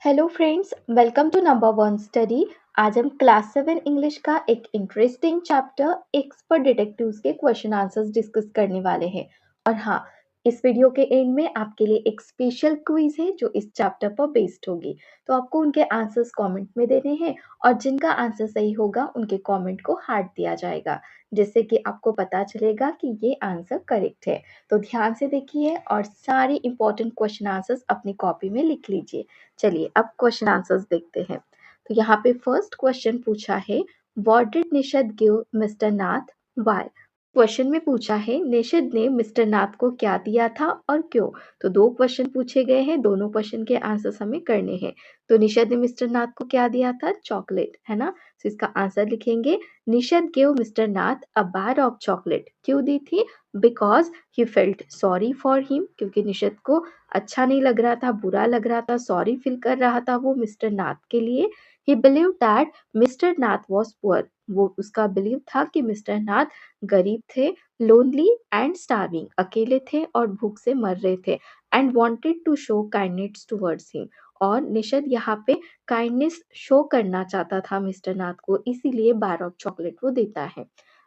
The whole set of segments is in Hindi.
Hello friends, welcome to number one study. आज हम क्लास 7 इंग्लिश का एक इंटरेस्टिंग चैप्टर एक्सपर्ट डिटेक्टिव्स के क्वेश्चन आंसर्स डिस्कस करने वाले हैं। और हाँ, इस वीडियो के एंड में आपके लिए एक स्पेशल क्विज है जो इस चैप्टर पर बेस्ड होगी। तो आपको उनके आंसर्स कमेंट में देने हैं और जिनका आंसर सही होगा उनके कमेंट को हार्ट दिया जाएगा, जिससे कि आपको पता चलेगा कि ये आंसर करेक्ट है। तो ध्यान से देखिए और सारी इंपॉर्टेंट क्वेश्चन आंसर्स अपनी कॉपी में लिख लीजिए। चलिए अब क्वेश्चन आंसर्स देखते हैं। तो यहाँ पे फर्स्ट क्वेश्चन पूछा है, what did Nishad give mister Nath why. क्वेश्चन में पूछा है निषद ने मिस्टर नाथ को क्या दिया था और क्यों। तो दो क्वेश्चन पूछे गए हैं, दोनों क्वेश्चन के आंसर्स हमें करने हैं। तो निषद ने मिस्टर नाथ को क्या दिया था, चॉकलेट, है ना। तो इसका आंसर लिखेंगे, Nishad give mister Nath a bar of chocolate. क्यों दी थी, because he felt sorry for him, क्योंकि निषद को अच्छा नहीं लग रहा था, बुरा लग रहा था, सॉरी फील कर रहा था वो मिस्टर नाथ के लिए। ही believe that mister Nath was poor, वो उसका बिलीव था कि मिस्टर नाथ गरीब थे, लोनली एंड स्टार्विंग, अकेले थे और भूख से मर रहे थे, and wanted to show kindness towards him, और निषद यहाँ पे काइंडनेस शो करना चाहता था मिस्टर नाथ को, इसीलिए बार ऑफ चॉकलेट वो देता है।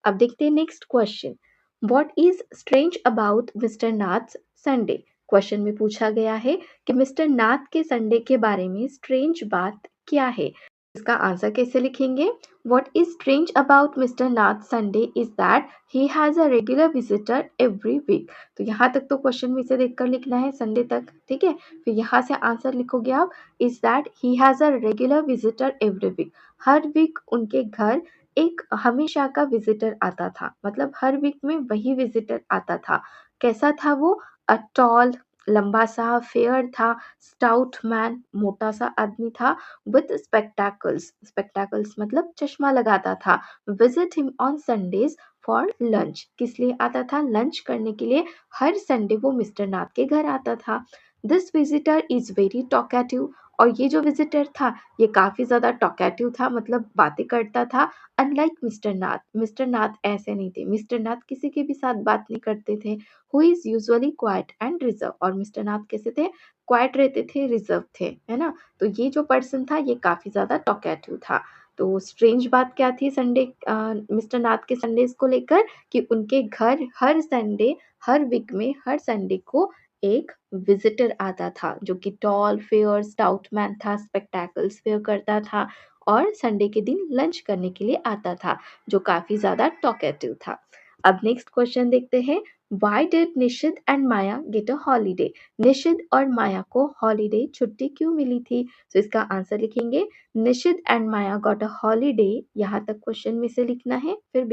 अब देखते हैं next question, what is strange about mister Nath Sunday. Question में पूछा गया है कि मिस्टर नाथ के संडे के बारे में स्ट्रेंज बात क्या है। इसका आंसर कैसे लिखेंगे, what is strange about mister Nath Sunday is that he has a regular visitor every week. तो यहाँ तक तो क्वेश्चन में से देखकर लिखना है संडे तक, ठीक है। फिर यहाँ से आंसर लिखोगे आप, is that he has a regular visitor every week. हर वीक उनके घर एक हमेशा का विजिटर आता था, मतलब हर वीक में वही विजिटर आता था। कैसा था वो, अ टॉल, लंबा सा, फेयर था, स्टाउट मैन, मोटा सा आदमी था, विथ स्पेक्टाकल्स, स्पेक्टाकल्स मतलब चश्मा लगाता था। Visit him on Sundays for lunch, किस लिए आता था, लंच करने के लिए हर संडे वो मिस्टर नाथ के घर आता था। This visitor is very talkative, और ये जो विजिटर था ये काफी ज्यादा टॉकेटिव था, मतलब बातें करता था। अनलाइक मिस्टर नाथ ऐसे नहीं थे, मिस्टर नाथ किसी के भी साथ बात नहीं करते थे। Who is usually quiet and reserve, और मिस्टर नाथ कैसे थे, क्वाइट रहते थे, रिजर्व थे, है ना। तो ये जो पर्सन था ये काफी ज्यादा टॉकेटिव था। तो स्ट्रेंज बात क्या थी संडे, मिस्टर नाथ के संडेज को लेकर, कि उनके घर हर संडे, हर वीक में हर संडे को एक विजिटर आता था जो कि टॉल, फेयर, स्टाउट मैन था, स्पेक्टैकल्स वेयर करता था और संडे के दिन लंच करने के लिए आता था, जो काफी ज्यादा टॉकेटिव था। अब नेक्स्ट क्वेश्चन देखते हैं, why did Nishid and Maya get a holiday. Nishid और माया को हॉलीडे, छुट्टी क्यों मिली थी। तो इसका आंसर लिखेंगे, Nishid and Maya got a holiday, यहाँ तक क्वेश्चन में से लिखना है, फिर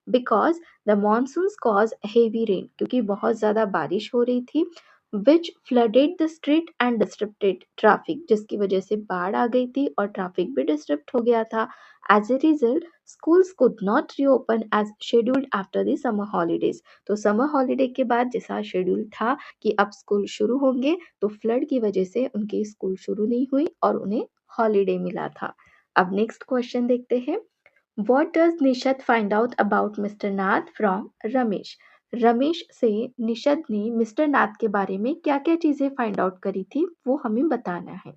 because the monsoons cause heavy rain, क्योंकि बहुत ज्यादा बारिश हो रही थी, which flooded the street and disturbed traffic, जिसकी वजह से बाढ़ आ गई थी और ट्रैफिक भी डिस्टर्ब हो गया था। As a result schools could not reopen as scheduled after the summer holidays। तो समर हॉलीडे के बाद जैसा शेड्यूल था कि अब स्कूल शुरू होंगे, तो फ्लड की वजह से उनकी स्कूल शुरू नहीं हुई और उन्हें हॉलीडे मिला था। अब नेक्स्ट क्वेश्चन देखते हैं, what does Nishad find out about mister Nath from Ramesh. Ramesh से निशद ने मिस्टर नाथ के बारे में क्या क्या चीजें फाइंड आउट करी थी वो हमें बताना है।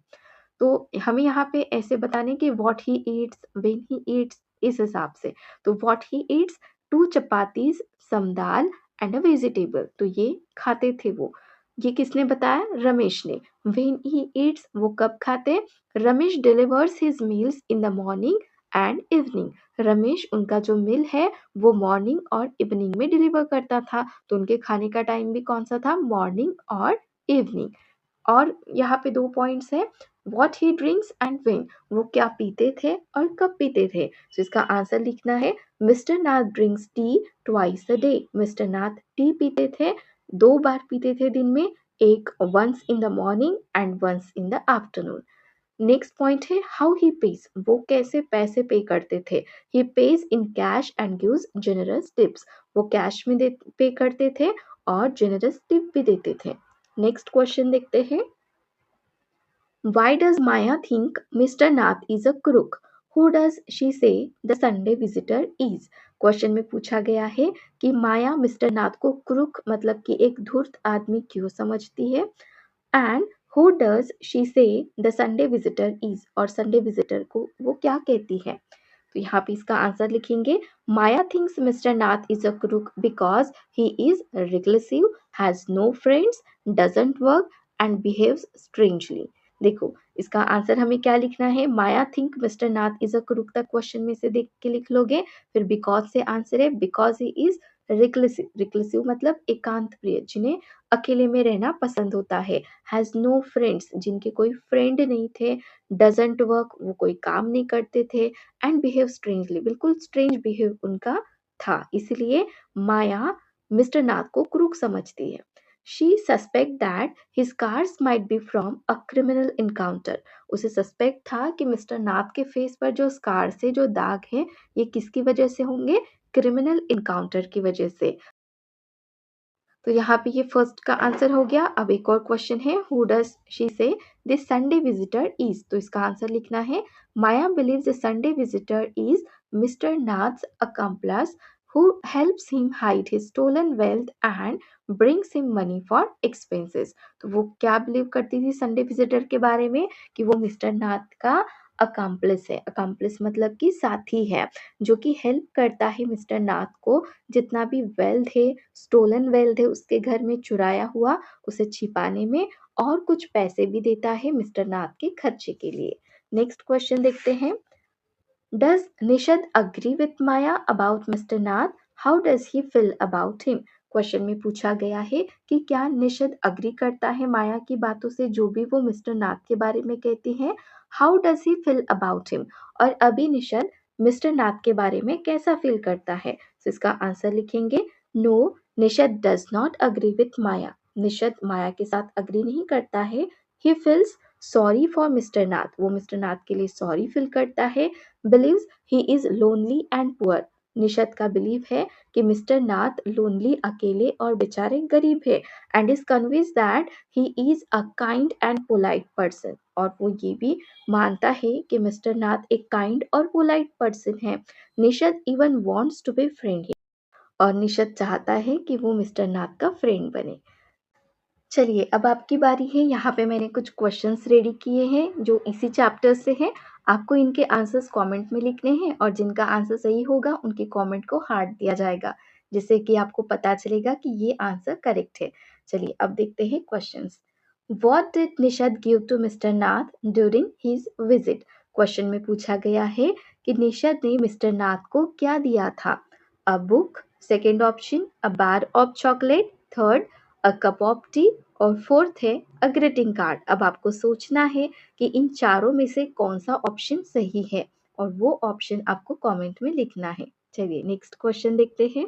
तो हमें यहाँ पे ऐसे बताने कि what he eats, when he eats, इस हिसाब से। तो what he eats, 2 chapatis, some dal and a vegetable, तो ये खाते थे वो। ये किसने बताया, रमेश ने। व्हेन ही ईट्स, वो कब खाते, Ramesh delivers his meals in the morning and evening. Ramesh उनका जो मील है वो मॉर्निंग और इवनिंग में डिलीवर करता था, तो उनके खाने का टाइम भी कौन सा था, मॉर्निंग और इवनिंग। और यहाँ पे 2 पॉइंट्स है, what he drinks and when, वो क्या पीते थे और कब पीते थे। तो इसका आंसर लिखना है, mister Nath drinks tea twice a day. Mister Nath tea पीते थे, 2 बार पीते थे दिन में, एक once in the morning and once in the afternoon. Next point है, हाउ ही पेज, वो कैसे पैसे पे करते थे। He pays in cash and gives generous tips, वो कैश में पे करते थे और जनरस टिप भी देते थे। नेक्स्ट क्वेश्चन देखते हैं, why does Maya think Mr. Nath is a crook? Who does she say the Sunday visitor is? Question में पूछा गया है कि माया मिस्टर नाथ को क्रुक मतलब कि एक धूर्त आदमी क्यों समझती है, एंड हु डज शी से द संडे विजिटर इज, और संडे विजिटर को वो क्या कहती है? तो यहाँ पे इसका आंसर लिखेंगे, Maya thinks mister Nath is a crook because he is regressive, has no friends, doesn't work and behaves strangely. देखो इसका आंसर हमें क्या लिखना है, Maya think mister Nath is a crook तक क्वेश्चन में से देख के लिख लोगे, फिर बिकॉज से आंसर है because he is regressive, regressive मतलब एकांत प्रिय, जिन्हें अकेले में रहना पसंद होता है, हैज नो फ्रेंड्स जिनके कोई फ्रेंड नहीं थे, डजंट वर्क वो कोई काम नहीं करते थे, एंड बिहेव स्ट्रेंजली बिल्कुल स्ट्रेंज बिहेव उनका था, इसलिए माया मिस्टर नाथ को क्रूक समझती है। She suspect that his cars might be from a criminal encounter, उसे सस्पेक्ट था कि मिस्टर नाथ के फेस पर जो स्कार्स है, जो दाग है, ये किसकी वजह से होंगे, क्रिमिनल इनकाउंटर की वजह से। तो यहाँ पे ये फर्स्ट का आंसर हो गया। अब एक और क्वेश्चन है, who does she say this Sunday visitor is, तो इसका आंसर लिखना है, Maya believes the Sunday visitor is mister Nath's accomplice who helps him hide his stolen wealth and brings him money for expenses। तो वो क्या बिलीव करती थी संडे विजिटर के बारे में, कि वो मिस्टर नाथ का अकाम्प्लिस है, अकाम्प्लिस मतलब कि साथी है, जो कि हेल्प करता है मिस्टर नाथ को, जितना भी वेल्थ है, स्टोलन वेल्थ है उसके घर में चुराया हुआ, उसे छिपाने में, और कुछ पैसे भी देता है मिस्टर नाथ के खर्चे के लिए। नेक्स्ट क्वेश्चन देखते हैं, does Nishad agree with Maya about mister Nath, how does he feel about him. Question में पूछा गया है कि क्या निषद अग्री करता है माया की बातों से, जो भी वो मिस्टर नाथ के बारे में कहती है, how does he feel about him, और अभी निषद मिस्टर नाथ के बारे में कैसा फील करता है। तो इसका आंसर लिखेंगे, no Nishad does not agree with Maya, Nishad Maya के साथ अग्री नहीं करता है, he feels sorry for mister Nath, वो मिस्टर नाथ के लिए सॉरी फील करता है, believes he is lonely and poor, निषद का बिलीव है कि मिस्टर नाथ लोनली अकेले और बेचारे गरीब है, and is convince that he is a kind and polite person, और वो ये भी मानता है कि मिस्टर नाथ एक काइंड और पोलाइट पर्सन है। Nishad even wants to be friend, और निषद चाहता है कि वो मिस्टर नाथ का फ्रेंड बने। चलिए अब आपकी बारी है, यहाँ पे मैंने कुछ क्वेश्चंस रेडी किए हैं जो इसी चैप्टर से हैं। आपको इनके आंसर्स कमेंट में लिखने हैं, और जिनका आंसर सही होगा उनके कमेंट को हार्ट दिया जाएगा, जिससे कि आपको पता चलेगा कि ये आंसर करेक्ट है। चलिए अब देखते हैं questions. What did Nishad give to mister Nath during his visit. Question में पूछा गया है कि निषद ने मिस्टर नाथ को क्या दिया था। A book, second option a bar of chocolate, third a cup of T, और फोर्थ है अ ग्रीटिंग कार्ड। अब आपको सोचना है कि इन चारों में से कौन सा ऑप्शन सही है, और वो ऑप्शन आपको कमेंट में लिखना है। चलिए नेक्स्ट क्वेश्चन देखते हैं,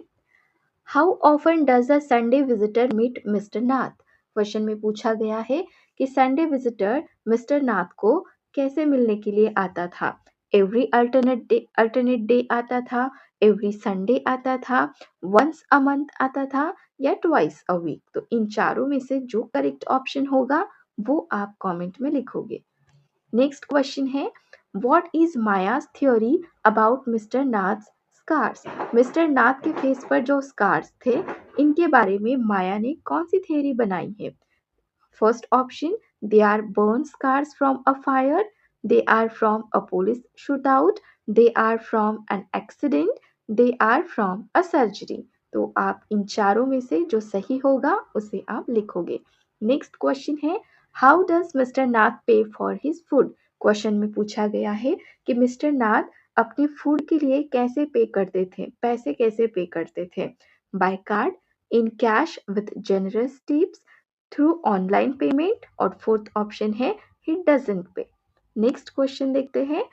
how often does a Sunday visitor meet mister Nath. Question में पूछा गया है कि संडे विजिटर मिस्टर नाथ को कैसे मिलने के लिए आता था। एवरी अल्टरनेट डे आता था, एवरी संडे आता था, वंस अ मंथ आता था, या ट्वाइस अ वीक। तो इन चारों में से जो करेक्ट ऑप्शन होगा वो आप कमेंट में लिखोगे। नेक्स्ट क्वेश्चन है, what is Maya's theory about mister Nath's scars. Mister Nath के फेस पर जो स्कार्स थे, इनके बारे में माया ने कौन सी थ्योरी बनाई है। First option, they are burn scars from a fire, they are from a police shootout, they are from an accident, they are from a surgery। तो आप इन चारों में से जो सही होगा उसे आप लिखोगे। नेक्स्ट क्वेश्चन है, हाउ डज मिस्टर नाथ पे फॉर हिज फूड। क्वेश्चन में पूछा गया है कि मिस्टर नाथ अपने फूड के लिए कैसे पे करते थे, पैसे कैसे पे करते थे। By card, in cash with generous tips, through online payment, और फोर्थ ऑप्शन है he doesn't pay. Next question देखते हैं,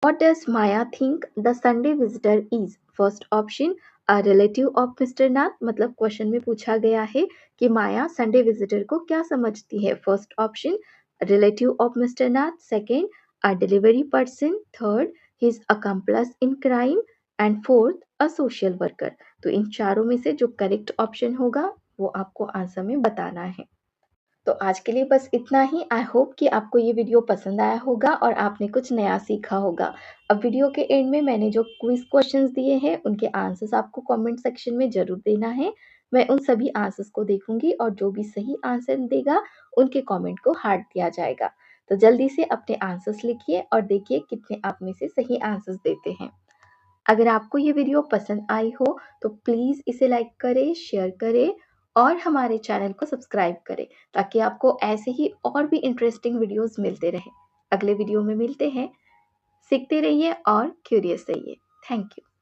what does Maya think the Sunday visitor is. First option a relative of mister Nath, मतलब क्वेश्चन में पूछा गया है कि माया संडे विजिटर को क्या समझती है। First option relative of mister Nath, second a delivery person, third his accomplice in crime, and fourth a social worker. तो इन चारों में से जो करेक्ट ऑप्शन होगा वो आपको आंसर में बताना है। तो आज के लिए बस इतना ही। आई होप कि आपको ये वीडियो पसंद आया होगा और आपने कुछ नया सीखा होगा। अब वीडियो के एंड में मैंने जो क्विज क्वेश्चंस दिए हैं उनके आंसर्स आपको कमेंट सेक्शन में ज़रूर देना है। मैं उन सभी आंसर्स को देखूंगी और जो भी सही आंसर देगा उनके कमेंट को हार्ट दिया जाएगा। तो जल्दी से अपने आंसर्स लिखिए और देखिए कितने आप में से सही आंसर्स देते हैं। अगर आपको ये वीडियो पसंद आई हो तो प्लीज़ इसे लाइक करें, शेयर करें और हमारे चैनल को सब्सक्राइब करें ताकि आपको ऐसे ही और भी इंटरेस्टिंग वीडियोस मिलते रहें। अगले वीडियो में मिलते हैं। सीखते रहिए और क्यूरियस रहिए। Thank you.